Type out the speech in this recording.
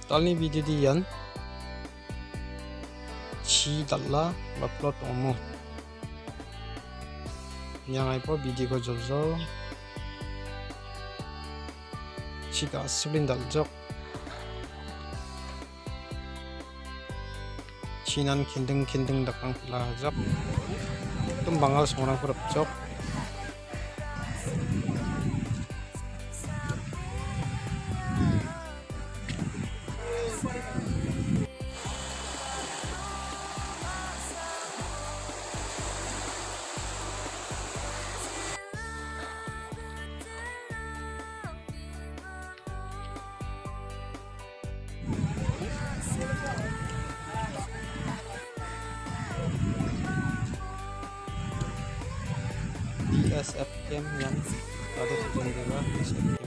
Talni video diyan chi dalla upload omo yang ai po video ko jojo chi ka sublin dal jok chinan kindeng dakang pula jok tum bangal semorang kurap jok DSF game yang ada tujuan juga